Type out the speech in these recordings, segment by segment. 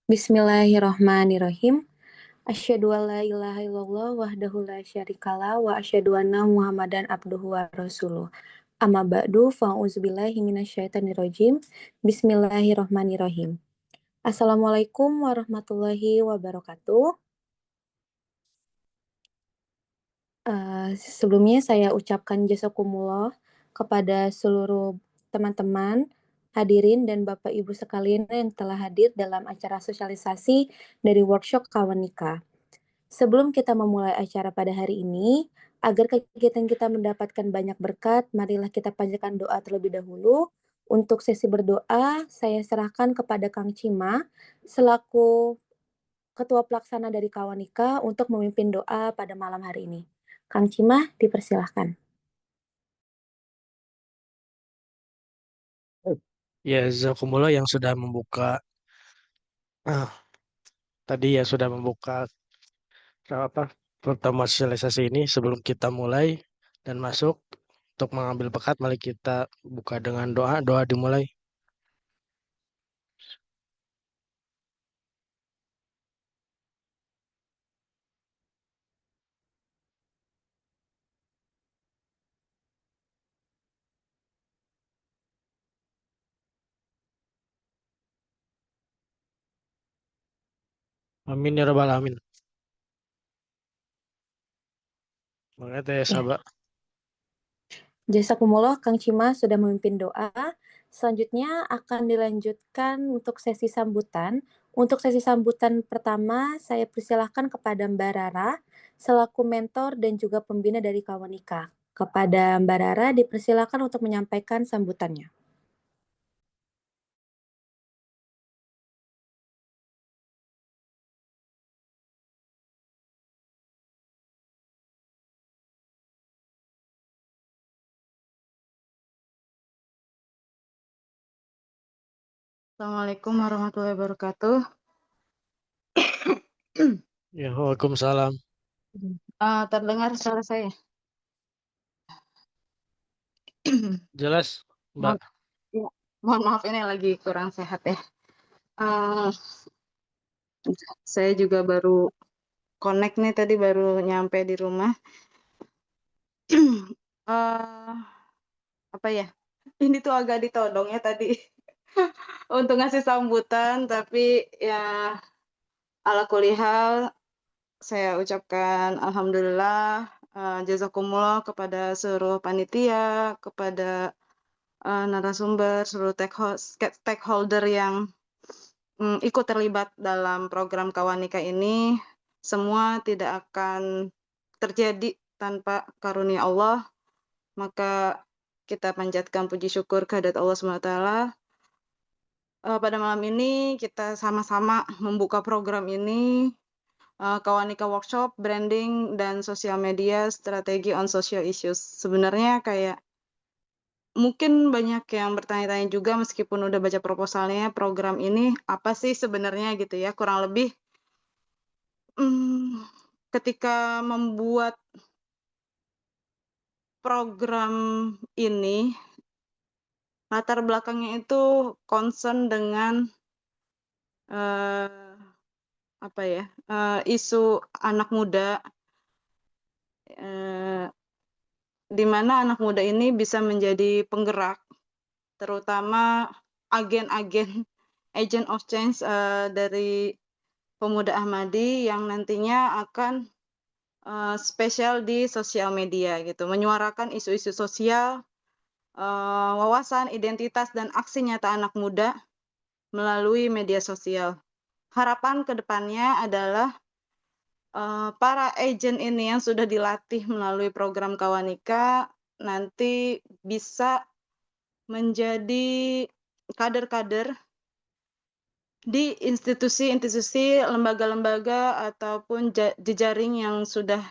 Bismillahirrahmanirrahim. Asyhadu an la ilaha illallah wahdahu la syarikalah wa asyhadu anna Muhammadan abduhu wa rasuluh. Amma ba'du fa'udzubillahi minasyaitonirrajim. Bismillahirrahmanirrahim. Assalamualaikum warahmatullahi wabarakatuh. Sebelumnya saya ucapkan jazakumullah kepada seluruh teman-teman, hadirin dan Bapak Ibu sekalian yang telah hadir dalam acara sosialisasi dari workshop Kawan Nikah. Sebelum kita memulai acara pada hari ini, agar kegiatan kita mendapatkan banyak berkat, marilah kita panjatkan doa terlebih dahulu. Untuk sesi berdoa, saya serahkan kepada Kang Cima selaku Ketua Pelaksana dari Kawanika untuk memimpin doa pada malam hari ini. Kang Cima, dipersilahkan. Ya, Zakumullah yang sudah membuka ah, tadi ya sudah membuka apa pertemuan sosialisasi ini. Sebelum kita mulai dan masuk untuk mengambil pekat, mari kita buka dengan doa. Doa dimulai. Amin ya rabbal alamin. Mengerti ya Ya, sahabat. jazakumullah Kang Cima sudah memimpin doa. Selanjutnya akan dilanjutkan untuk sesi sambutan. Untuk sesi sambutan pertama, saya persilahkan kepada Mbak Rara selaku mentor dan juga pembina dari Kawanika. Kepada Mbak Rara dipersilakan untuk menyampaikan sambutannya. Assalamualaikum warahmatullahi wabarakatuh. Ya, waalaikumsalam. Terdengar suara saya? Jelas, Mbak. Ya, mohon maaf ini lagi kurang sehat ya. Uh, saya juga baru connect nih tadi baru nyampe di rumah. uh, apa ya? Ini tuh agak ditodong ya tadi untuk ngasih sambutan, tapi ya ala kulihal saya ucapkan alhamdulillah, jazakumullah kepada seluruh panitia, kepada narasumber, seluruh stakeholder yang ikut terlibat dalam program Kawanika ini. Semua tidak akan terjadi tanpa karunia Allah. Maka kita panjatkan puji syukur kehadirat Allah SWT. Pada malam ini kita sama-sama membuka program ini, Kawanika Workshop, Branding dan Sosial Media, Strategi on Social Issues. Sebenarnya kayak mungkin banyak yang bertanya-tanya juga meskipun udah baca proposalnya, program ini apa sih sebenarnya gitu ya, kurang lebih ketika membuat program ini, latar belakangnya itu concern dengan isu anak muda, di mana anak muda ini bisa menjadi penggerak, terutama agen-agen agent of change dari pemuda Ahmadi yang nantinya akan spesial di sosial media gitu, menyuarakan isu-isu sosial, wawasan, identitas, dan aksi nyata anak muda melalui media sosial. Harapan kedepannya adalah para agent ini yang sudah dilatih melalui program Kawanika nanti bisa menjadi kader-kader di institusi-institusi, lembaga-lembaga ataupun jejaring yang sudah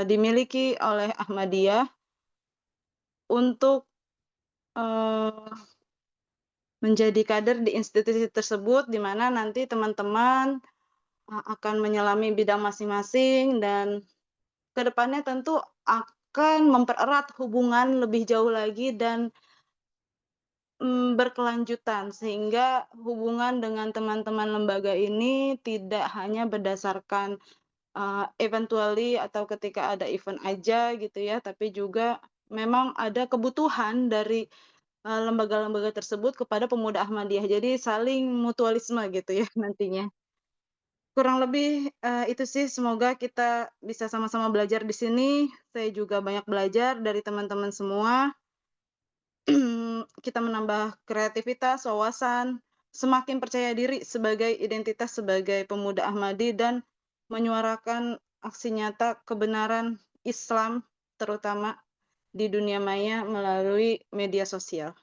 dimiliki oleh Ahmadiyah untuk menjadi kader di institusi tersebut, di mana nanti teman-teman akan menyelami bidang masing-masing dan kedepannya tentu akan mempererat hubungan lebih jauh lagi dan berkelanjutan, sehingga hubungan dengan teman-teman lembaga ini tidak hanya berdasarkan, eventually atau ketika ada event aja gitu ya, tapi juga memang ada kebutuhan dari, lembaga-lembaga tersebut kepada pemuda Ahmadiyah. Jadi saling mutualisme gitu ya nantinya. Kurang lebih, itu sih, semoga kita bisa sama-sama belajar di sini. Saya juga banyak belajar dari teman-teman semua. Kita menambah kreativitas, wawasan, semakin percaya diri sebagai identitas sebagai pemuda Ahmadi dan menyuarakan aksi nyata kebenaran Islam, terutama di dunia maya melalui media sosial.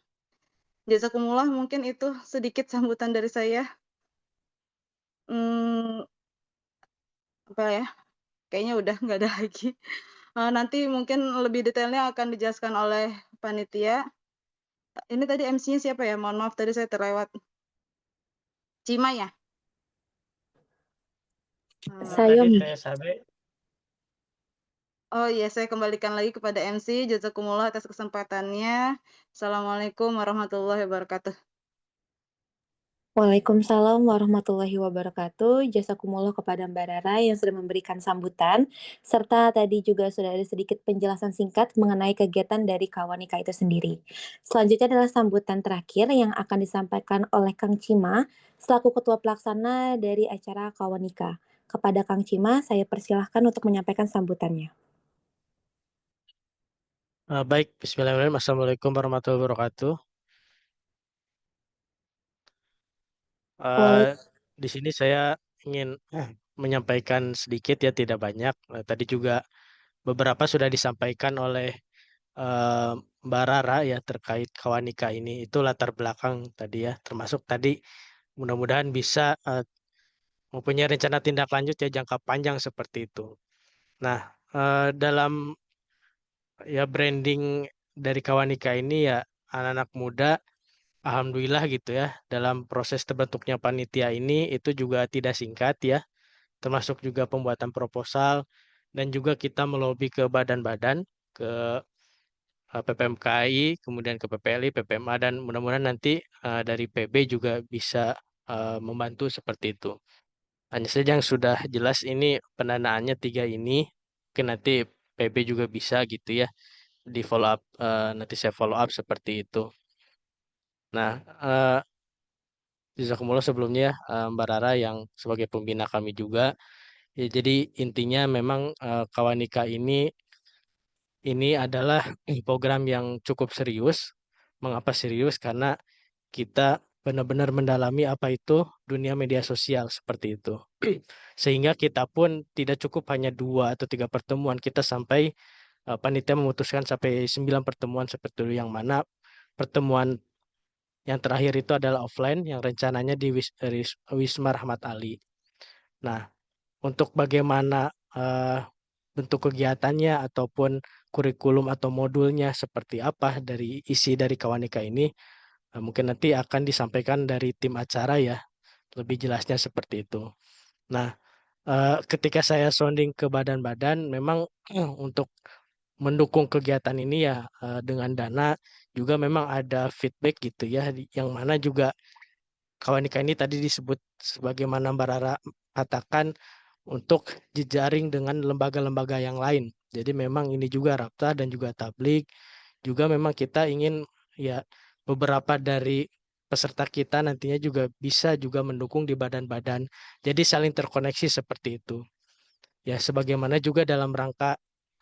Jazakumullah, mungkin itu sedikit sambutan dari saya. Mmm, apa ya, kayaknya udah nggak ada lagi. Nanti mungkin lebih detailnya akan dijelaskan oleh panitia. Ini tadi MC-nya siapa ya? Mohon maaf tadi saya terlewat. Cima ya? Tadi Sayomi. saya Sabe. Oh iya, saya kembalikan lagi kepada MC. Jazakumullah atas kesempatannya. Assalamualaikum warahmatullahi wabarakatuh. Waalaikumsalam warahmatullahi wabarakatuh. Jazakumullah kepada Mbak Rara yang sudah memberikan sambutan, serta tadi juga sudah ada sedikit penjelasan singkat mengenai kegiatan dari Kawanika itu sendiri. Selanjutnya adalah sambutan terakhir yang akan disampaikan oleh Kang Cima selaku Ketua Pelaksana dari acara Kawanika. Kepada Kang Cima, saya persilahkan untuk menyampaikan sambutannya. Baik, Bismillahirrahmanirrahim. Assalamualaikum warahmatullahi wabarakatuh. Waalaikumsalam. Di sini saya ingin menyampaikan sedikit ya, tidak banyak. Tadi juga beberapa sudah disampaikan oleh Mbak Rara ya terkait Kawanika ini. Itu latar belakang tadi ya, termasuk tadi mudah-mudahan bisa mempunyai rencana tindak lanjut ya jangka panjang seperti itu. Nah, dalam ya branding dari Kawanika ini ya anak-anak muda, alhamdulillah gitu ya, dalam proses terbentuknya panitia ini itu juga tidak singkat ya, termasuk juga pembuatan proposal dan juga kita melobi ke badan-badan, ke PPMKI, kemudian ke PPLI, PPMA dan mudah-mudahan nanti dari PB juga bisa membantu seperti itu. Hanya saja yang sudah jelas ini pendanaannya 3 ini, mungkin nanti PB juga bisa gitu ya, di follow up, nanti saya follow up seperti itu. Nah, jazakumullah sebelumnya ya, Mbak Rara yang sebagai pembina kami juga. Ya jadi intinya memang, Kawanika ini adalah program yang cukup serius. Mengapa serius? Karena kita benar-benar mendalami apa itu dunia media sosial, seperti itu. Sehingga kita pun tidak cukup hanya 2 atau 3 pertemuan, kita sampai, panitia memutuskan sampai 9 pertemuan seperti itu, yang mana pertemuan yang terakhir itu adalah offline yang rencananya di Wisma Rahmat Ali. Nah, untuk bagaimana, bentuk kegiatannya ataupun kurikulum atau modulnya seperti apa dari isi dari Kawanika ini, mungkin nanti akan disampaikan dari tim acara ya, lebih jelasnya seperti itu. Nah, ketika saya sounding ke badan-badan memang untuk mendukung kegiatan ini ya, dengan dana juga memang ada feedback gitu ya, yang mana juga Kawanika ini tadi disebut sebagaimana Mbak Rara katakan untuk jejaring dengan lembaga-lembaga yang lain. Jadi memang ini juga Rapta dan juga Tablik, juga memang kita ingin ya beberapa dari peserta kita nantinya juga bisa juga mendukung di badan-badan. Jadi saling terkoneksi seperti itu. Ya sebagaimana juga dalam rangka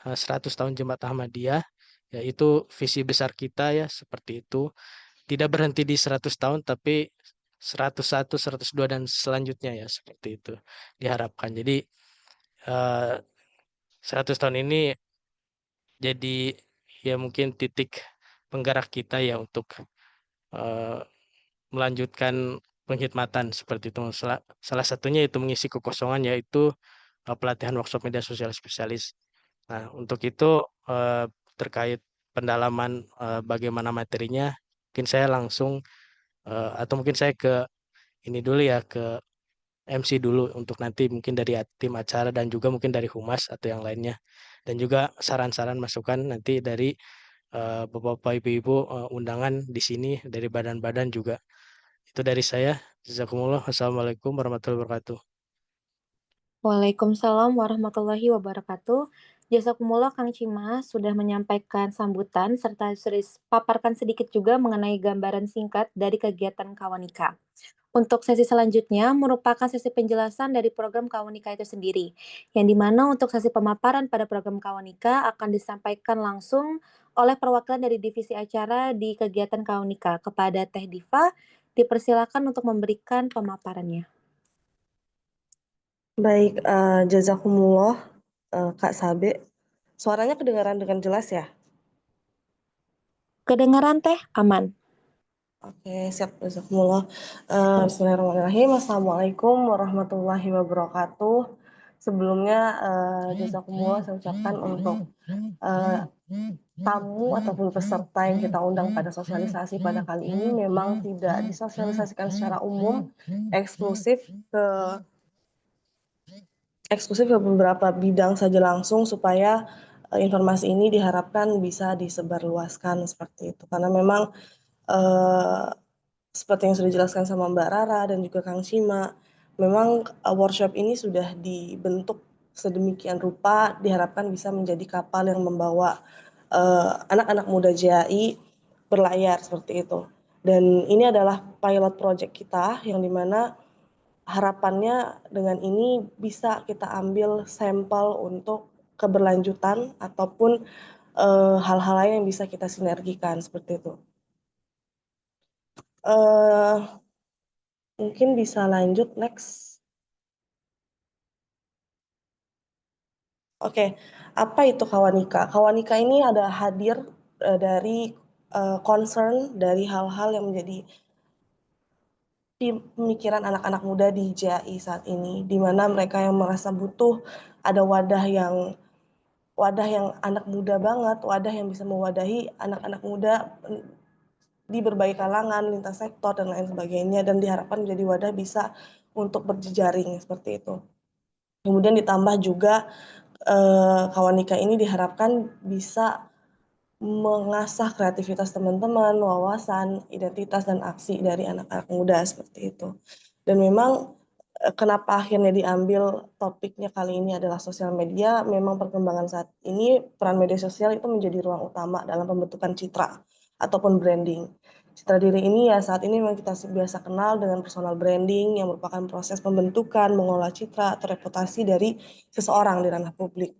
100 tahun Jemaat Ahmadiyah, yaitu visi besar kita ya seperti itu. Tidak berhenti di 100 tahun tapi 101, 102 dan selanjutnya ya seperti itu diharapkan. Jadi 100 tahun ini jadi ya mungkin titik penggerak kita ya untuk eh, melanjutkan pengkhidmatan seperti itu. Salah satunya itu mengisi kekosongan yaitu pelatihan workshop media sosial spesialis. Nah, untuk itu terkait pendalaman bagaimana materinya, mungkin saya langsung atau mungkin saya ke ini dulu ya ke MC dulu untuk nanti mungkin dari tim acara dan juga mungkin dari humas atau yang lainnya dan juga saran-saran masukan nanti dari Bapak-bapak, Ibu-ibu undangan di sini dari badan-badan juga. Itu dari saya. Jazakumullah. Assalamualaikum warahmatullahi wabarakatuh. Waalaikumsalam warahmatullahi wabarakatuh. Jazakumullah Kang Cimas sudah menyampaikan sambutan serta sudah paparkan sedikit juga mengenai gambaran singkat dari kegiatan Kawanika. Untuk sesi selanjutnya merupakan sesi penjelasan dari program Kawanika itu sendiri, yang dimana untuk sesi pemaparan pada program Kawanika akan disampaikan langsung oleh perwakilan dari divisi acara di kegiatan Kawanika. Kepada Teh Diva, dipersilakan untuk memberikan pemaparannya. Baik, jazakumullah, Kak Sabe. Suaranya kedengaran dengan jelas ya? Kedengaran Teh? Aman. Oke, siap, jazakumullah. Bismillahirrahmanirrahim. Assalamualaikum warahmatullahi wabarakatuh. Sebelumnya, jazakumullah saya ucapkan untuk tamu ataupun peserta yang kita undang pada sosialisasi pada kali ini memang tidak disosialisasikan secara umum, eksklusif ke beberapa bidang saja langsung supaya informasi ini diharapkan bisa disebarluaskan seperti itu. Karena memang seperti yang sudah dijelaskan sama Mbak Rara dan juga Kang Shima, memang workshop ini sudah dibentuk sedemikian rupa diharapkan bisa menjadi kapal yang membawa anak-anak muda JAI berlayar seperti itu. Dan ini adalah pilot project kita yang dimana harapannya dengan ini bisa kita ambil sampel untuk keberlanjutan ataupun hal-hal lain yang bisa kita sinergikan seperti itu. Mungkin bisa lanjut next. Oke, apa itu Kawanika? Kawanika ini ada hadir dari concern dari hal-hal yang menjadi pemikiran anak-anak muda di JAI saat ini, di mana mereka yang merasa butuh ada wadah yang anak muda banget, wadah yang bisa mewadahi anak-anak muda di berbagai kalangan, lintas sektor dan lain sebagainya, dan diharapkan menjadi wadah bisa untuk berjejaring seperti itu. Kemudian ditambah juga Kawanika ini diharapkan bisa mengasah kreativitas teman-teman, wawasan, identitas, dan aksi dari anak-anak muda seperti itu. Dan memang kenapa akhirnya diambil topiknya kali ini adalah sosial media, memang perkembangan saat ini peran media sosial itu menjadi ruang utama dalam pembentukan citra ataupun branding. Citra diri ini ya saat ini memang kita biasa kenal dengan personal branding yang merupakan proses pembentukan, mengolah citra atau reputasi dari seseorang di ranah publik.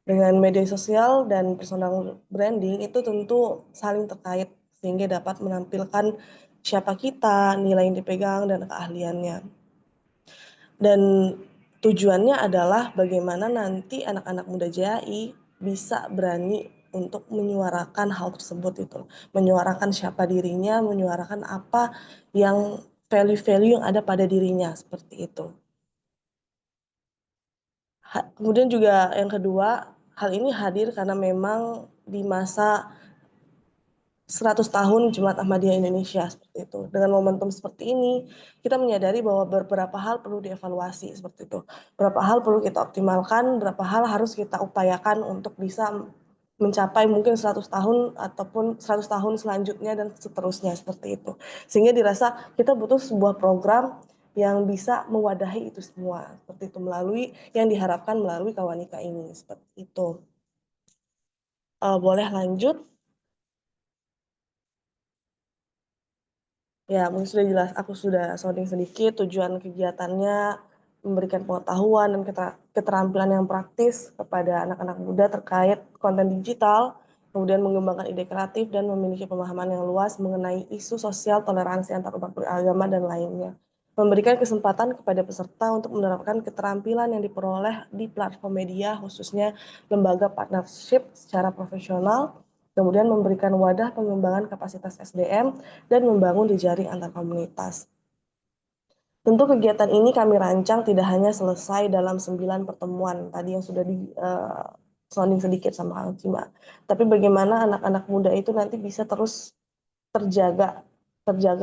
Dengan media sosial dan personal branding itu tentu saling terkait sehingga dapat menampilkan siapa kita, nilai yang dipegang, dan keahliannya. Dan tujuannya adalah bagaimana nanti anak-anak muda JAI bisa berani untuk menyuarakan hal tersebut itu. Menyuarakan siapa dirinya, menyuarakan apa yang value-value yang ada pada dirinya, seperti itu. Kemudian juga yang kedua, hal ini hadir karena memang di masa 100 tahun Jemaat Ahmadiyah Indonesia seperti itu. Dengan momentum seperti ini, kita menyadari bahwa beberapa hal perlu dievaluasi seperti itu. Beberapa hal perlu kita optimalkan, beberapa hal harus kita upayakan untuk bisa mencapai mungkin 100 tahun ataupun 100 tahun selanjutnya dan seterusnya seperti itu. Sehingga dirasa kita butuh sebuah program yang bisa mewadahi itu semua seperti itu melalui yang diharapkan melalui Kawanika ini seperti itu. Boleh lanjut? Ya, mungkin sudah jelas. Aku sudah sounding sedikit. Tujuan kegiatannya memberikan pengetahuan dan keterampilan yang praktis kepada anak-anak muda terkait konten digital, kemudian mengembangkan ide kreatif dan memiliki pemahaman yang luas mengenai isu sosial, toleransi antar umat beragama, dan lainnya. Memberikan kesempatan kepada peserta untuk menerapkan keterampilan yang diperoleh di platform media, khususnya lembaga partnership secara profesional, kemudian memberikan wadah pengembangan kapasitas SDM, dan membangun jejaring antar komunitas. Tentu kegiatan ini kami rancang tidak hanya selesai dalam 9 pertemuan tadi yang sudah sounding sedikit sama Kang Cima, tapi bagaimana anak-anak muda itu nanti bisa terus terjaga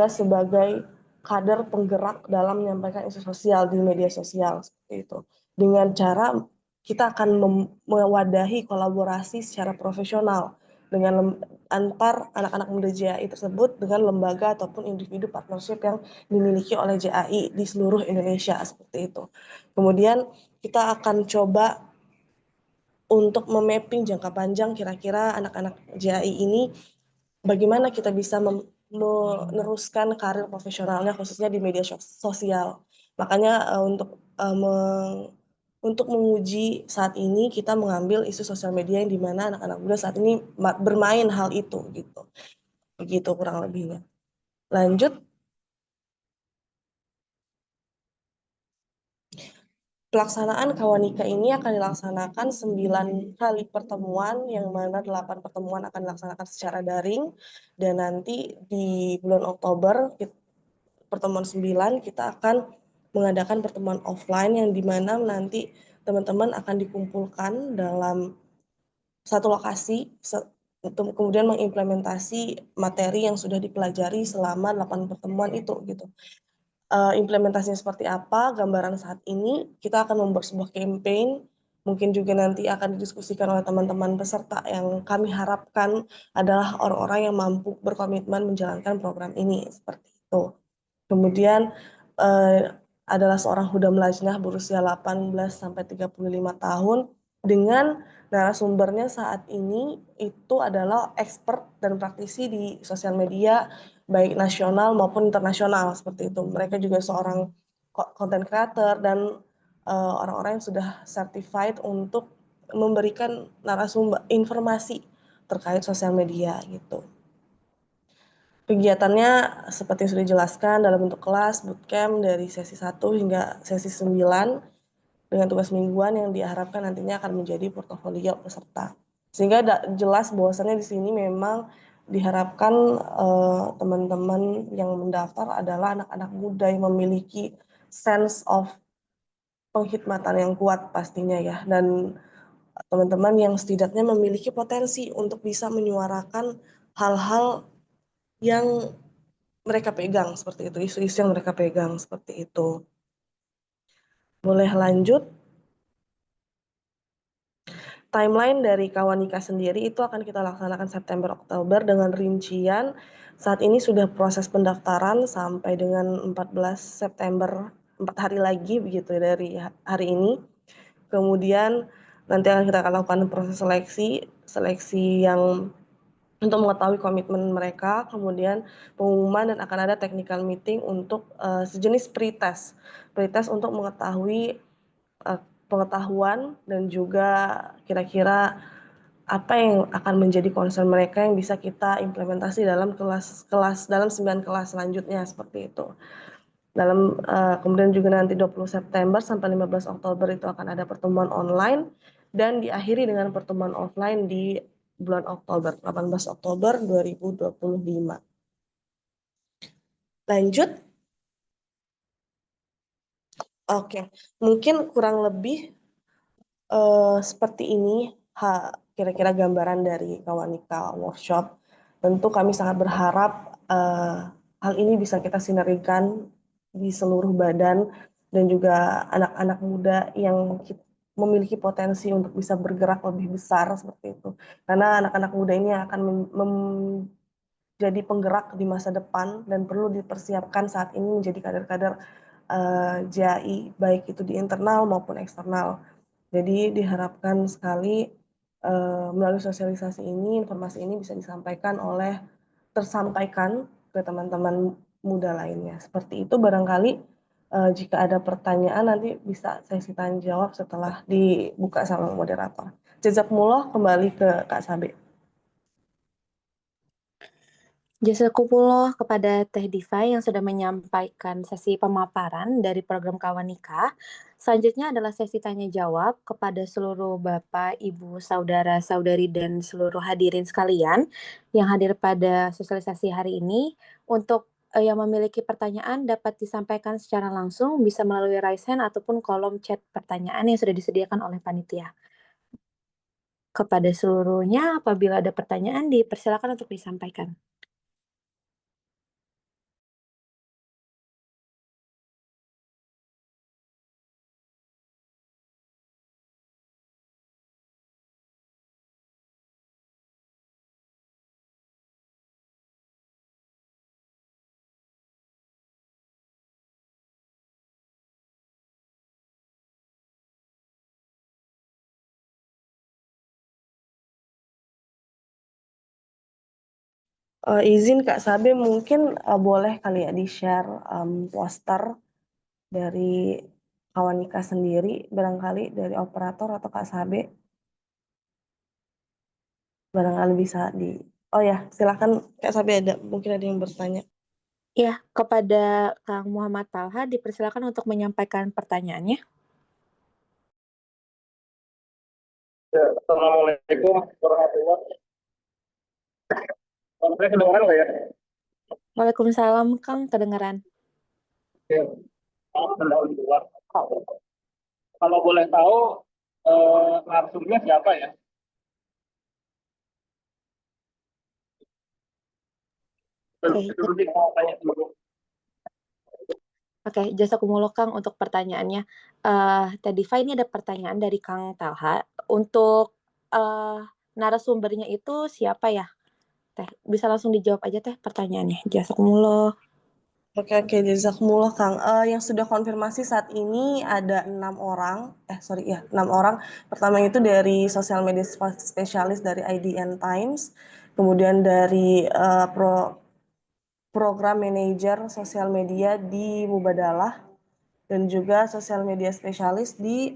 sebagai kader penggerak dalam menyampaikan isu sosial di media sosial seperti itu. Dengan cara kita akan mewadahi kolaborasi secara profesional antar anak-anak muda JAI tersebut dengan lembaga ataupun individu partnership yang dimiliki oleh JAI di seluruh Indonesia seperti itu. Kemudian kita akan coba untuk memapping jangka panjang kira-kira anak-anak JAI ini bagaimana kita bisa meneruskan karir profesionalnya khususnya di media sosial. Makanya untuk menguji saat ini kita mengambil isu sosial media yang dimana anak-anak muda saat ini bermain hal itu gitu. Begitu kurang lebihnya. Lanjut. Pelaksanaan Kawanika ini akan dilaksanakan 9 kali pertemuan, yang mana 8 pertemuan akan dilaksanakan secara daring, dan nanti di bulan Oktober, pertemuan 9, kita akan mengadakan pertemuan offline, yang dimana nanti teman-teman akan dikumpulkan dalam satu lokasi, kemudian mengimplementasi materi yang sudah dipelajari selama 8 pertemuan itu gitu. Implementasinya seperti apa, gambaran saat ini, kita akan membuat sebuah campaign, mungkin juga nanti akan didiskusikan oleh teman-teman peserta yang kami harapkan adalah orang-orang yang mampu berkomitmen menjalankan program ini, seperti itu. Kemudian adalah seorang hudam lajnah berusia 18-35 tahun, dengan narasumbernya saat ini itu adalah expert dan praktisi di sosial media, baik nasional maupun internasional seperti itu. Mereka juga seorang content creator dan orang-orang yang sudah certified untuk memberikan narasumber informasi terkait sosial media gitu. Kegiatannya seperti yang sudah dijelaskan dalam bentuk kelas, bootcamp dari sesi 1 hingga sesi 9 dengan tugas mingguan yang diharapkan nantinya akan menjadi portofolio peserta. Sehingga jelas bahwasannya di sini memang diharapkan teman-teman yang mendaftar adalah anak-anak muda yang memiliki sense of penghikmatan yang kuat pastinya ya, dan teman-teman yang setidaknya memiliki potensi untuk bisa menyuarakan hal-hal yang mereka pegang seperti itu, isu-isu yang mereka pegang seperti itu. Boleh lanjut. Timeline dari Kawanika sendiri itu akan kita laksanakan September-Oktober dengan rincian saat ini sudah proses pendaftaran sampai dengan 14 September, 4 hari lagi begitu dari hari ini. Kemudian nanti kita akan lakukan proses seleksi yang untuk mengetahui komitmen mereka, kemudian pengumuman, dan akan ada technical meeting untuk sejenis pretest untuk mengetahui pengetahuan dan juga kira-kira apa yang akan menjadi concern mereka yang bisa kita implementasi dalam dalam 9 kelas selanjutnya seperti itu. Kemudian juga nanti 20 September sampai 15 Oktober itu akan ada pertemuan online dan diakhiri dengan pertemuan offline di bulan Oktober, 18 Oktober 2025. Lanjut. Oke, mungkin kurang lebih seperti ini kira-kira gambaran dari Kawanika Workshop. Tentu kami sangat berharap hal ini bisa kita sinergikan di seluruh badan dan juga anak-anak muda yang memiliki potensi untuk bisa bergerak lebih besar seperti itu. Karena anak-anak muda ini akan menjadi penggerak di masa depan dan perlu dipersiapkan saat ini menjadi kader-kader JAI, baik itu di internal maupun eksternal. Jadi diharapkan sekali melalui sosialisasi ini, informasi ini bisa tersampaikan ke teman-teman muda lainnya. Seperti itu barangkali jika ada pertanyaan nanti bisa sesi tanya jawab setelah dibuka sama moderator. Jazakumullah, kembali ke Kak Sabe. Jazakumullah kepada Teh Diva yang sudah menyampaikan sesi pemaparan dari program Kawanika. Selanjutnya adalah sesi tanya jawab kepada seluruh Bapak, Ibu, Saudara, Saudari, dan seluruh hadirin sekalian yang hadir pada sosialisasi hari ini. Untuk yang memiliki pertanyaan dapat disampaikan secara langsung, bisa melalui raise hand ataupun kolom chat pertanyaan yang sudah disediakan oleh panitia. Kepada seluruhnya, apabila ada pertanyaan, dipersilakan untuk disampaikan. Izin Kak Sabe mungkin boleh kali ya di-share poster dari Kawanika sendiri, barangkali dari operator atau Kak Sabe, barangkali bisa di. Oh ya, silakan Kak Sabe, mungkin ada yang bertanya. Ya, kepada Kang Muhammad Talha dipersilakan untuk menyampaikan pertanyaannya. Ya, Assalamualaikum warahmatullahi wabarakatuh. Saya kedengaran nggak ya? Waalaikumsalam, Kang, kedengaran. Ya, alhamdulillah. Kalau boleh tahu, narsumnya siapa ya? Oke, Itu sih mau tanya dulu. Oke, jazakumullah Kang untuk pertanyaannya. Tadi Fa ini ada pertanyaan dari Kang Talha. Untuk narasumbernya itu siapa ya? Teh, bisa langsung dijawab aja Teh pertanyaannya. Jazakumullah. Oke, jazakumullah Kang. Yang sudah konfirmasi saat ini ada 6 orang. 6 orang. Pertama itu dari sosial media spesialis dari IDN Times, kemudian dari program manager sosial media di Mubadalah, dan juga sosial media spesialis di,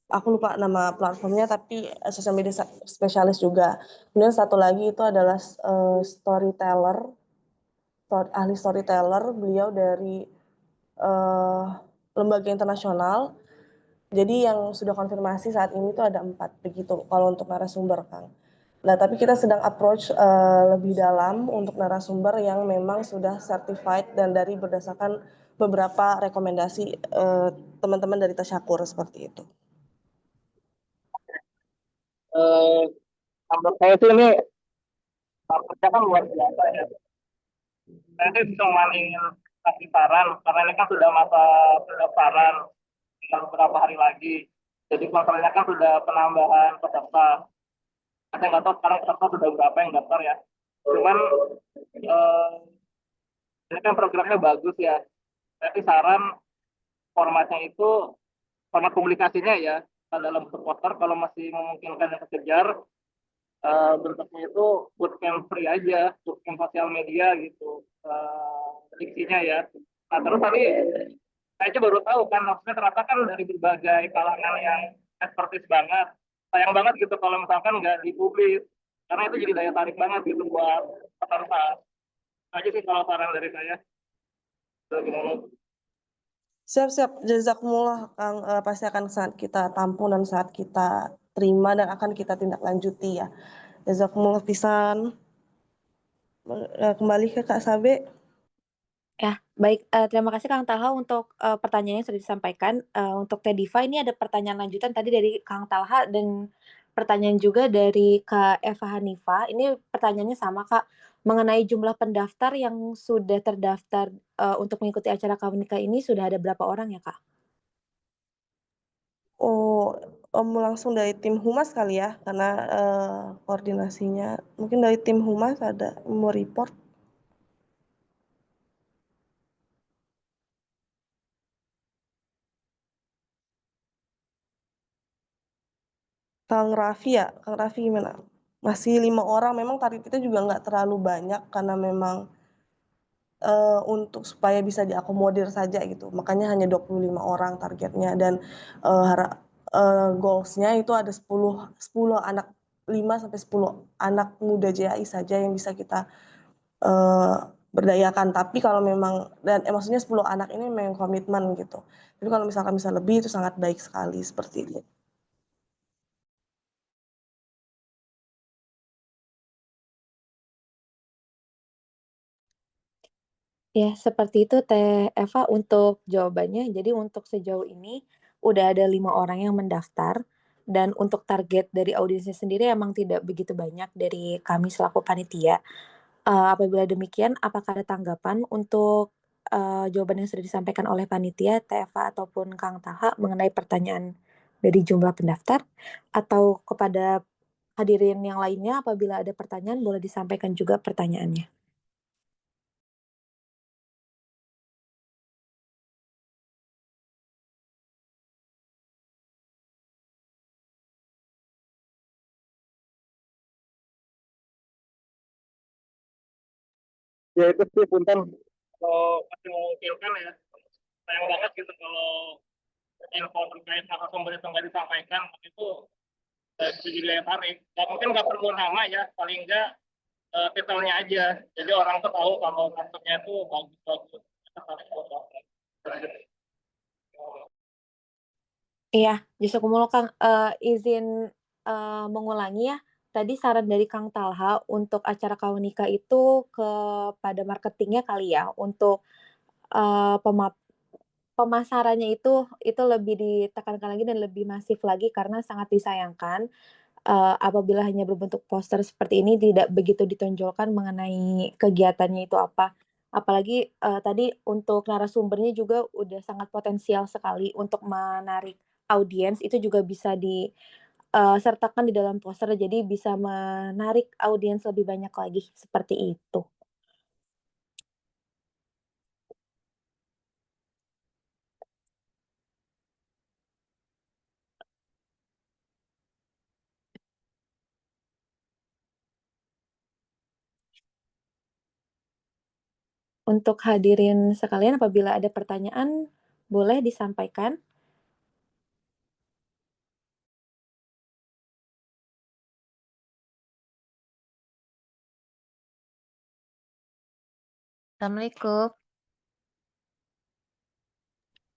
aku lupa nama platformnya, tapi sosial media spesialis juga. Kemudian satu lagi itu adalah storyteller, ahli storyteller, beliau dari lembaga internasional. Jadi yang sudah konfirmasi saat ini itu ada 4 begitu kalau untuk narasumber Kang. Nah, tapi kita sedang approach lebih dalam untuk narasumber yang memang sudah certified dan dari berdasarkan beberapa rekomendasi teman-teman dari Tasyakur seperti itu. Menurut saya sih ini narsumnya kan luar biasa ya. Saya sih cuma ingin kasih saran, karena ini kan sudah masa pendaftaran, tinggal beberapa hari lagi. Jadi masalahnya kan sudah penambahan peserta. Saya nggak tahu sekarang peserta sudah berapa yang daftar ya. Cuman eh, ini kan programnya bagus ya. Tapi saran formatnya itu, format publikasinya ya, dalam bentuk poster kalau masih memungkinkan yang kejar, bentuknya itu bootcamp free aja, bootcamp sosial media gitu, diksinya ya. Nah terus tadi saya aja baru tahu kan, maksudnya ternyata kan dari berbagai kalangan yang ekspertis banget. Sayang banget gitu kalau misalkan nggak dipublis, karena itu jadi daya tarik banget gitu buat peserta. Aja sih kalau saran dari saya. Gimana? Siap-siap, jazakumullah Kang. Pasti akan saat kita tampung dan saat kita terima dan akan kita tindak lanjuti ya. Jazakumullah pisan. Kembali ke Kak Sabe. Ya, baik. Terima kasih Kang Talha untuk pertanyaan yang sudah disampaikan. Untuk Teh Diva ini ada pertanyaan lanjutan tadi dari Kang Talha dan pertanyaan juga dari Kak Eva Hanifa. Ini pertanyaannya sama Kak, mengenai jumlah pendaftar yang sudah terdaftar untuk mengikuti acara Kawanika ini sudah ada berapa orang ya Kak? Langsung dari tim humas kali ya, karena koordinasinya. Mungkin dari tim humas ada mau report. Kang Raffi ya, Kang Raffi gimana? Masih 5 orang, memang target kita juga nggak terlalu banyak karena memang untuk supaya bisa diakomodir saja gitu. Makanya hanya 25 orang targetnya dan goals-nya itu ada 10 anak, 5 sampai 10 anak muda JAI saja yang bisa kita berdayakan. Tapi kalau memang maksudnya 10 anak ini memang komitmen gitu. Tapi kalau misalkan bisa lebih itu sangat baik sekali seperti itu. Ya, seperti itu Teh Eva untuk jawabannya. Jadi untuk sejauh ini udah ada 5 orang yang mendaftar dan untuk target dari audiensnya sendiri emang tidak begitu banyak dari kami selaku panitia. Apabila demikian, apakah ada tanggapan untuk jawaban yang sudah disampaikan oleh panitia, Teh Eva ataupun Kang Taha mengenai pertanyaan dari jumlah pendaftar? Atau kepada hadirin yang lainnya apabila ada pertanyaan boleh disampaikan juga pertanyaannya. Ya itu sih punten kalau masih memungkinkan ya. Sayang banget gitu kalau info terkait narasumber itu nggak disampaikan itu bisa jadi daya tarik. Dan mungkin nggak perlu nama ya, paling nggak titelnya aja. Jadi orang tuh tahu kalau kartunya itu bagus-bagus. Iya, Jasa Kumulo Kang, izin mengulangi ya. Tadi saran dari Kang Talha untuk acara Kawanika itu kepada marketingnya kali ya, untuk pemap pemasarannya itu lebih ditekankan lagi dan lebih masif lagi karena sangat disayangkan, apabila hanya berbentuk poster seperti ini tidak begitu ditonjolkan mengenai kegiatannya itu apa. Apalagi, tadi untuk narasumbernya juga udah sangat potensial sekali untuk menarik audiens, itu juga bisa sertakan di dalam poster, jadi bisa menarik audiens lebih banyak lagi, seperti itu. Untuk hadirin sekalian apabila ada pertanyaan, boleh disampaikan. Assalamualaikum.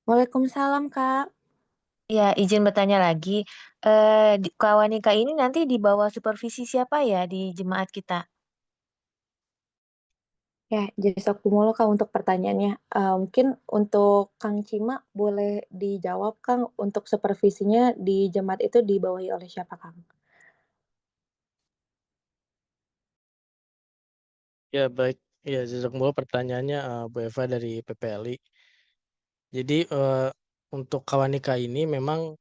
Waalaikumsalam, Kak. Ya, izin bertanya lagi. Kawanika ini nanti di bawah supervisi siapa ya di jemaat kita? Ya, jazakumullah Kak untuk pertanyaannya. Mungkin untuk Kang Cima boleh dijawab Kang, untuk supervisinya di jemaat itu dibawahi oleh siapa Kang? Ya baik, ya jazakumullah pertanyaannya Bu Eva dari PPLI. Jadi untuk Kawanika ini memang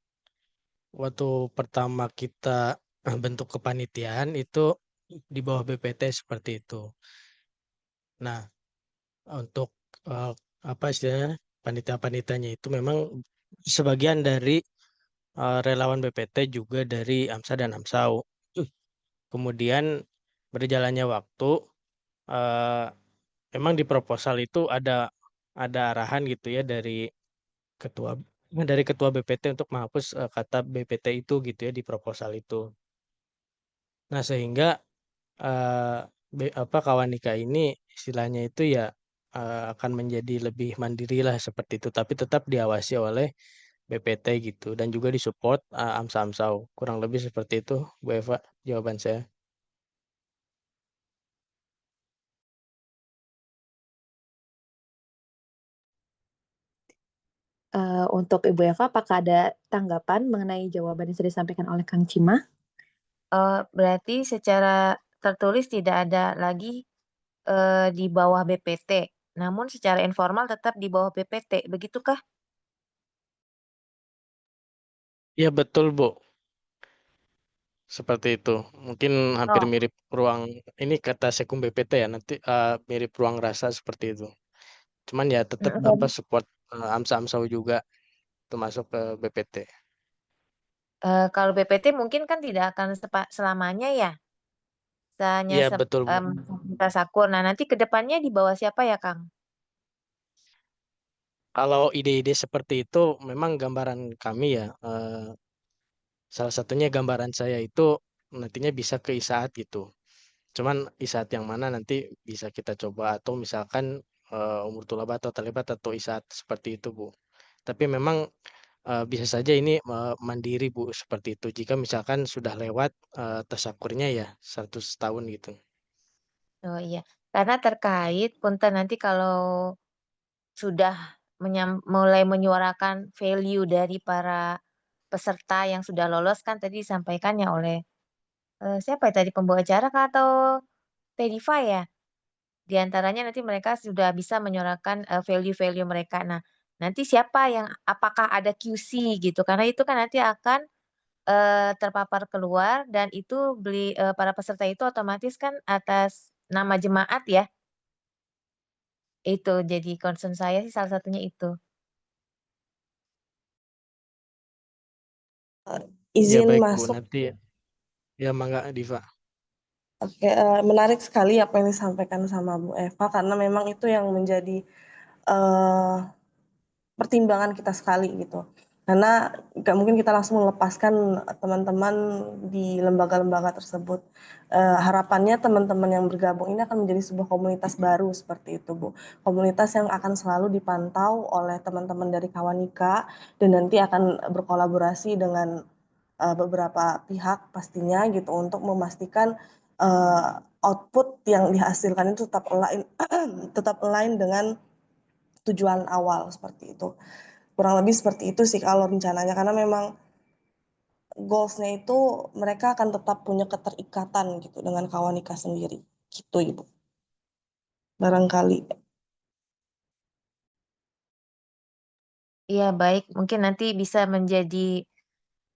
waktu pertama kita bentuk kepanitiaan itu di bawah BPT seperti itu. Nah, untuk apa istilahnya panitia-panitianya itu memang sebagian dari relawan BPT juga dari AMSA dan AMSAU. Kemudian berjalannya waktu, eh, memang di proposal itu ada arahan gitu ya ketua dari ketua BPT untuk menghapus kata BPT itu gitu ya di proposal itu. Nah sehingga Kawanika ini istilahnya itu ya akan menjadi lebih mandiri lah seperti itu, tapi tetap diawasi oleh BPT gitu dan juga disupport AMSA-AMSAU. Kurang lebih seperti itu, Bu Eva, jawaban saya. Untuk Ibu Eva, apakah ada tanggapan mengenai jawaban yang sudah disampaikan oleh Kang Cima? Berarti secara tertulis tidak ada lagi di bawah BPT, namun secara informal tetap di bawah BPT, begitukah? Ya betul, Bu. Seperti itu. Mungkin hampir Oh, mirip ruang ini kata Sekum BPT ya, nanti mirip ruang rasa seperti itu. Cuman ya tetap support AMSA-AMSAU juga termasuk ke BPT. Kalau BPT mungkin kan tidak akan selamanya ya, hanya Iya betul, Bu. kita sakur. Nah, nanti ke depannya di bawah siapa ya, Kang? Kalau ide-ide seperti itu memang gambaran kami ya. Salah satunya gambaran saya itu nantinya bisa ke ISAAT gitu. Cuman ISAAT yang mana nanti bisa kita coba atau misalkan Umur Tulaba atau Talibat atau ISAAT seperti itu, Bu. Tapi memang bisa saja ini mandiri, Bu, seperti itu. Jika misalkan sudah lewat tasakurnya ya 100 tahun gitu. Oh iya, karena terkait punten nanti kalau sudah mulai menyuarakan value dari para peserta yang sudah lolos kan tadi disampaikannya oleh siapa ya tadi pembawa acara kah atau Tediva ya? Di antaranya nanti mereka sudah bisa menyuarakan value-value mereka. Nah, nanti siapa yang apakah ada QC gitu? Karena itu kan nanti akan terpapar keluar dan itu para peserta itu otomatis kan atas nama jemaat ya. Itu jadi concern saya sih salah satunya itu. Ya Izin baik, Bu. masuk Nanti ya mangga Diva. Oke, menarik sekali apa yang disampaikan sama Bu Eva, karena memang itu yang menjadi pertimbangan kita sekali gitu. Karena nggak mungkin kita langsung melepaskan teman-teman di lembaga-lembaga tersebut. Harapannya teman-teman yang bergabung ini akan menjadi sebuah komunitas baru seperti itu, Bu. Komunitas yang akan selalu dipantau oleh teman-teman dari Kawanika dan nanti akan berkolaborasi dengan beberapa pihak pastinya gitu untuk memastikan output yang dihasilkan itu tetap align dengan tujuan awal seperti itu. Kurang lebih seperti itu sih kalau rencananya, karena memang goals-nya itu mereka akan tetap punya keterikatan gitu dengan Kawanika sendiri. Gitu Ibu. Barangkali. Iya, baik. Mungkin nanti bisa menjadi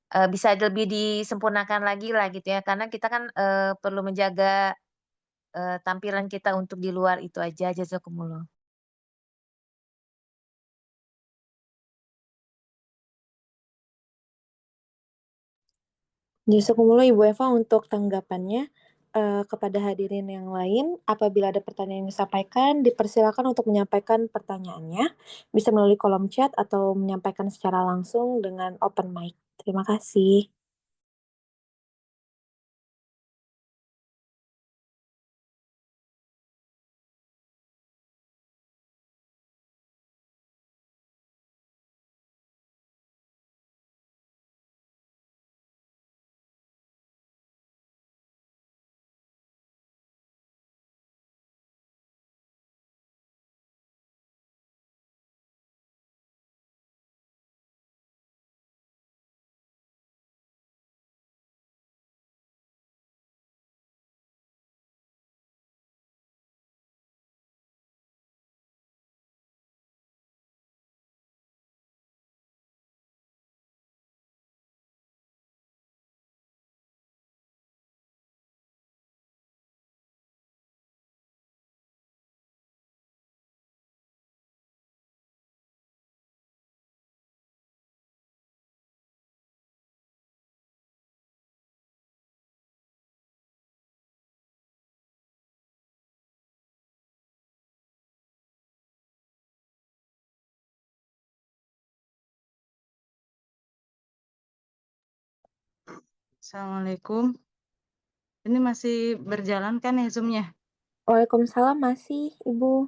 bisa lebih disempurnakan lagi lah gitu ya, karena kita kan, perlu menjaga, tampilan kita untuk di luar itu aja, jazakumullah. Jazakumullah Ibu Eva untuk tanggapannya. Kepada hadirin yang lain, apabila ada pertanyaan yang disampaikan, dipersilakan untuk menyampaikan pertanyaannya, bisa melalui kolom chat atau menyampaikan secara langsung dengan open mic. Terima kasih. Assalamualaikum. Ini masih berjalan kan ya Zoom-nya? Waalaikumsalam masih, Ibu.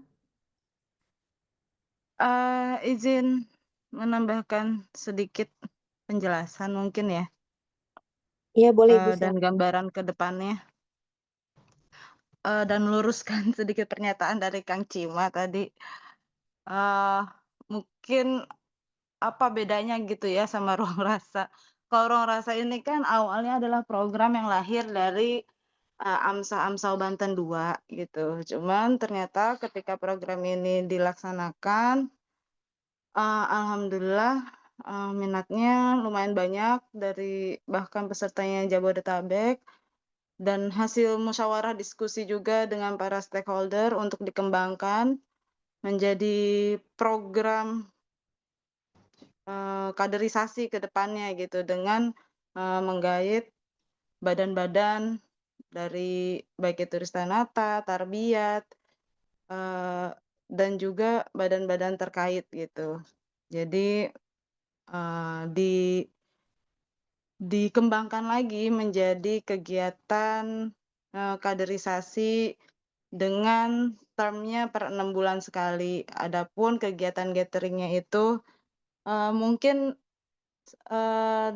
Izin menambahkan sedikit penjelasan mungkin ya, Iya boleh Ibu, dan silakan. gambaran ke depannya, dan meluruskan sedikit pernyataan dari Kang Cima tadi. Mungkin apa bedanya gitu ya sama Ruang Rasa. Kalau Ruang Rasa ini kan awalnya adalah program yang lahir dari, AMSA Banten 2 gitu. Cuman ternyata ketika program ini dilaksanakan, alhamdulillah, minatnya lumayan banyak dari bahkan pesertanya Jabodetabek, dan hasil musyawarah diskusi juga dengan para stakeholder untuk dikembangkan menjadi program kaderisasi ke depannya gitu dengan menggait badan-badan dari baik itu Ristanata, Tarbiyat, dan juga badan-badan terkait gitu. Jadi di dikembangkan lagi menjadi kegiatan kaderisasi dengan termnya per 6 bulan sekali. Adapun kegiatan gatheringnya itu mungkin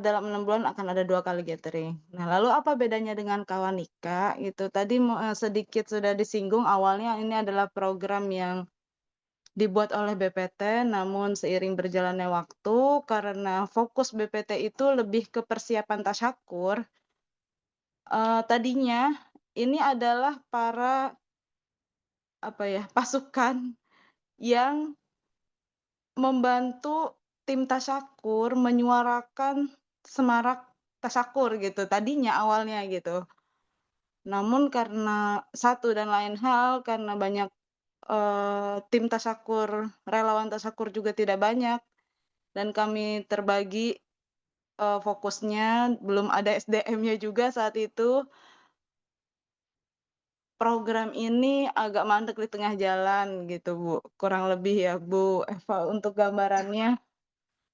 dalam 6 bulan akan ada 2 kali gathering. Nah, lalu apa bedanya dengan Kawanika gitu, tadi sedikit sudah disinggung awalnya ini adalah program yang dibuat oleh BPT, namun seiring berjalannya waktu karena fokus BPT itu lebih ke persiapan tasyakur, tadinya ini adalah para, pasukan yang membantu tim tasyakur menyuarakan semarak tasyakur gitu, tadinya awalnya gitu. Namun karena satu dan lain hal, karena banyak, tim tasyakur, relawan tasyakur juga tidak banyak, dan kami terbagi, fokusnya, belum ada SDM-nya juga saat itu. program ini agak mandek di tengah jalan gitu, Bu. Kurang lebih ya, Bu Eva, untuk gambarannya.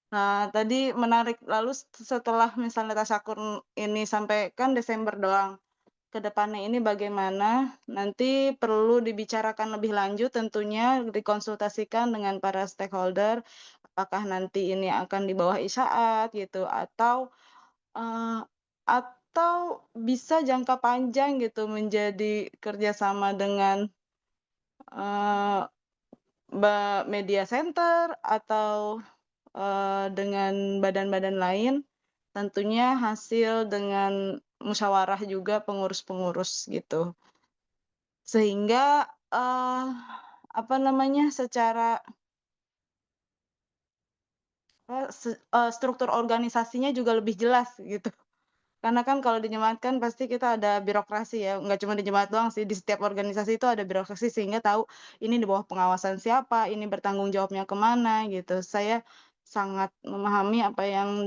Nah, tadi menarik, lalu setelah misalnya tasyakur ini sampai kan Desember doang, ke depannya ini bagaimana, nanti perlu dibicarakan lebih lanjut tentunya, dikonsultasikan dengan para stakeholder, apakah nanti ini akan di bawah Isyaat gitu, atau bisa jangka panjang gitu menjadi kerjasama dengan eee, media center atau dengan badan-badan lain, tentunya hasil dengan musyawarah juga pengurus-pengurus gitu. Sehingga, apa namanya, secara struktur organisasinya juga lebih jelas gitu. Karena kan kalau di jemaat kan pasti kita ada birokrasi ya, nggak cuma di jemaat doang sih, di setiap organisasi itu ada birokrasi sehingga tahu ini di bawah pengawasan siapa, ini bertanggung jawabnya kemana gitu. Saya sangat memahami apa yang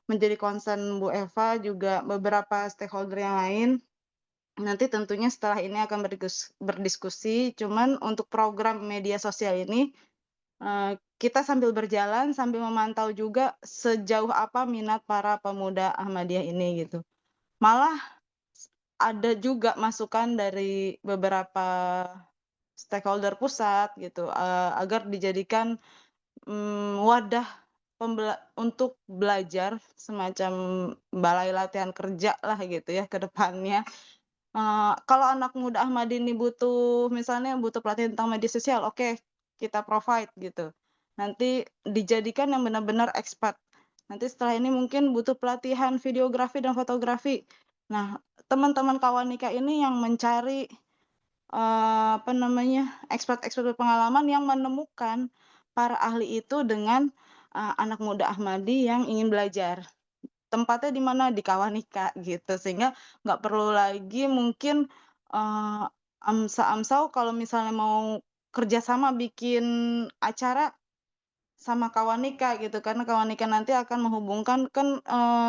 menjadi concern Bu Eva, juga beberapa stakeholder yang lain. Nanti tentunya setelah ini akan berdiskusi, cuman untuk program media sosial ini, kita sambil berjalan, sambil memantau juga sejauh apa minat para pemuda Ahmadiyah ini gitu. Malah ada juga masukan dari beberapa stakeholder pusat gitu, agar dijadikan, wadah untuk belajar semacam balai latihan kerja lah gitu ya ke depannya. Kalau anak muda Ahmadi ini misalnya butuh pelatihan tentang media sosial, oke, kita provide gitu. Nanti dijadikan yang benar-benar expert. Nanti setelah ini mungkin butuh pelatihan videografi dan fotografi. Nah, teman-teman Kawanika ini yang mencari, apa namanya, expert-expert berpengalaman yang menemukan para ahli itu dengan, anak muda Ahmadi yang ingin belajar. Tempatnya di mana? Di Kawanika gitu, sehingga nggak perlu lagi mungkin, eee, AMSA-AMSAW kalau misalnya mau kerjasama bikin acara sama Kawanika gitu, karena Kawanika nanti akan menghubungkan kan,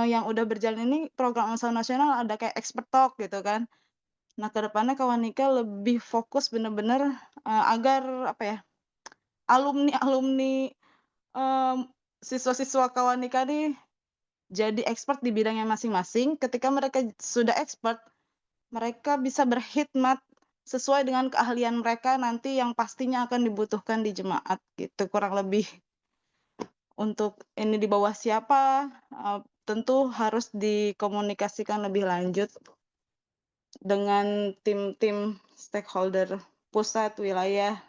yang udah berjalan ini program AMSA nasional ada kayak expert talk gitu kan. Nah, ke depannya Kawanika lebih fokus bener-bener, agar apa ya, alumni-alumni, mmm, siswa-siswa Kawanika nih jadi expert di bidangnya masing-masing. Ketika mereka sudah expert, mereka bisa berkhidmat sesuai dengan keahlian mereka nanti yang pastinya akan dibutuhkan di jemaat gitu, kurang lebih. Untuk ini di bawah siapa, tentu harus dikomunikasikan lebih lanjut dengan tim-tim stakeholder pusat, wilayah,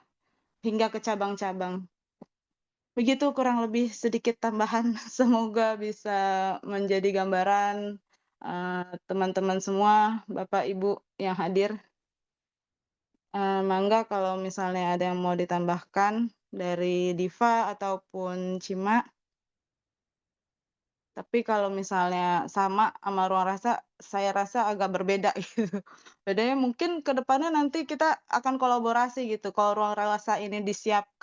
hingga ke cabang-cabang. Begitu kurang lebih sedikit tambahan, semoga bisa menjadi gambaran, teman-teman semua, Bapak, Ibu yang hadir. Mangga kalau misalnya ada yang mau ditambahkan dari Diva ataupun Cima. Tapi kalau misalnya sama ruang rasa, saya rasa agak berbeda gitu. Bedanya mungkin ke depannya nanti kita akan kolaborasi gitu, kalau ruang rasa ini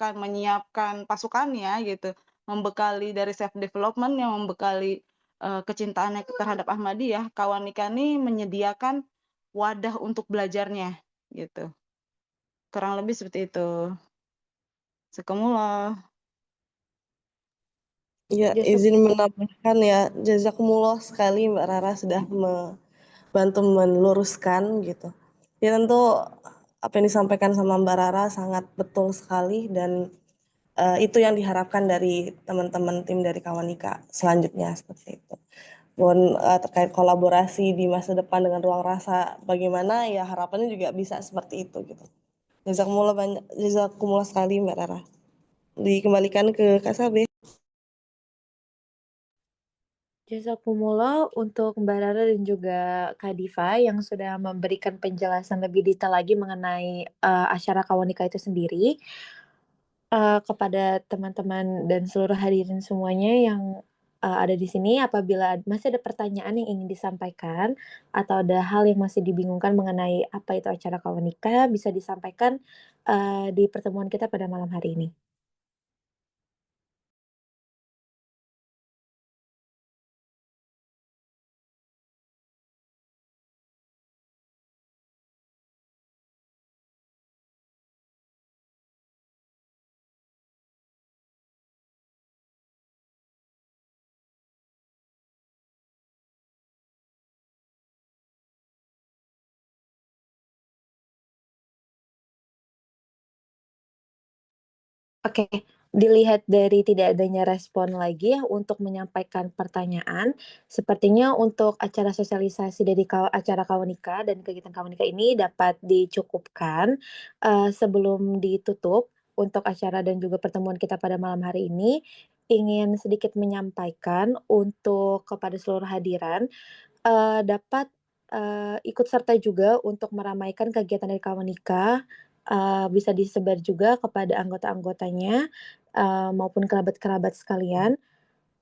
menyiapkan pasukannya gitu, membekali dari self development yang membekali, kecintaannya terhadap Ahmadiyah, Kawanika ini menyediakan wadah untuk belajarnya, gitu. Kurang lebih seperti itu. Sekumullah. Ya, izin menambahkan ya, jazakumullah sekali Mbak Rara sudah membantu meluruskan gitu. Ya tentu apa yang disampaikan sama Mbak Rara sangat betul sekali dan itu yang diharapkan dari teman-teman tim dari Kawanika selanjutnya seperti itu. Dan terkait kolaborasi di masa depan dengan ruang rasa, bagaimana ya harapannya juga bisa seperti itu gitu. Jazakumullah sekali Mbak Rara. Dikembalikan ke Kak Sabe. Jazakumullah untuk Mbak Rara dan juga Kak Diva yang sudah memberikan penjelasan lebih detail lagi mengenai acara Kawanika itu sendiri. Kepada teman-teman dan seluruh hadirin semuanya yang ada di sini, apabila masih ada pertanyaan yang ingin disampaikan atau ada hal yang masih dibingungkan mengenai apa itu acara Kawanika, bisa disampaikan di pertemuan kita pada malam hari ini. Oke, dilihat dari tidak adanya respon lagi ya untuk menyampaikan pertanyaan, sepertinya untuk acara sosialisasi dari acara Kawanika dan kegiatan Kawanika ini dapat dicukupkan. Sebelum ditutup untuk acara dan juga pertemuan kita pada malam hari ini, ingin sedikit menyampaikan untuk kepada seluruh hadiran, dapat, ikut serta juga untuk meramaikan kegiatan dari Kawanika, bisa disebar juga kepada anggota-anggotanya, maupun kerabat-kerabat sekalian,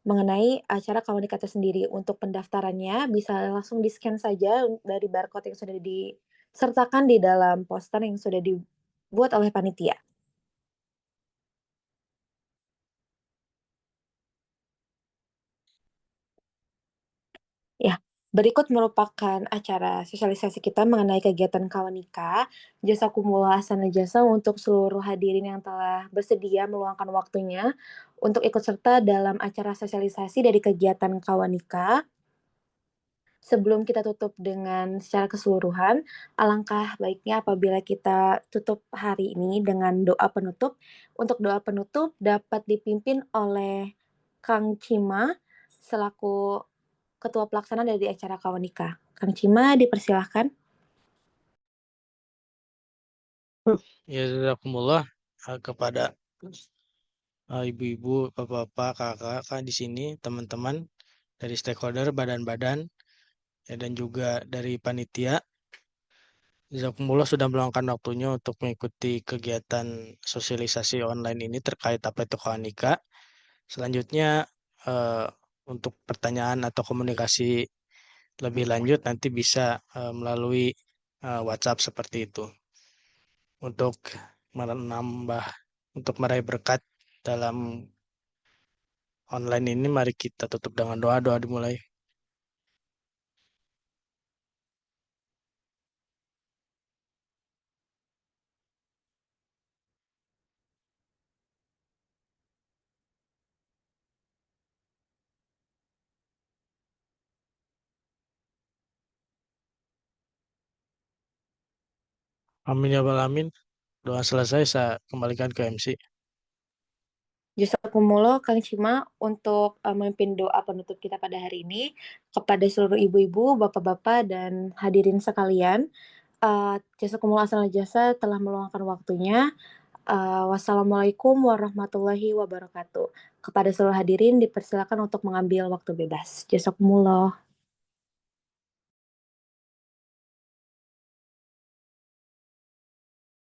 mengenai acara Kawanika itu sendiri. Untuk pendaftarannya bisa langsung di-scan saja dari barcode yang sudah disertakan di dalam poster yang sudah dibuat oleh panitia. Ya, berikut merupakan acara sosialisasi kita mengenai kegiatan Kawanika. Jasa Kumula Asana Jasa untuk seluruh hadirin yang telah bersedia meluangkan waktunya untuk ikut serta dalam acara sosialisasi dari kegiatan Kawanika. Sebelum kita tutup dengan secara keseluruhan, alangkah baiknya apabila kita tutup hari ini dengan doa penutup. Untuk doa penutup dapat dipimpin oleh Kang Cima selaku Ketua Pelaksana dari acara Kawanika. Kang Cima, dipersilahkan. Ya, jazakumullah kepada ibu-ibu, bapak-bapak, kakak-kakak di sini, teman-teman dari stakeholder, badan-badan, ya, dan juga dari panitia. Jazakumullah sudah meluangkan waktunya untuk mengikuti kegiatan sosialisasi online ini terkait apa itu Kawanika. Selanjutnya untuk pertanyaan atau komunikasi lebih lanjut nanti bisa melalui WhatsApp seperti itu. Untuk meraih berkat dalam online ini, mari kita tutup dengan doa dimulai. Amin ya rabbal alamin. Doa selesai, saya kembalikan ke MC. Jazakumullah Kang Cima untuk memimpin doa penutup kita pada hari ini kepada seluruh ibu-ibu, bapak-bapak, dan hadirin sekalian. Jazakumullah Asana Jasa telah meluangkan waktunya. Wassalamualaikum warahmatullahi wabarakatuh. Kepada seluruh hadirin dipersilakan untuk mengambil waktu bebas. Jazakumullah.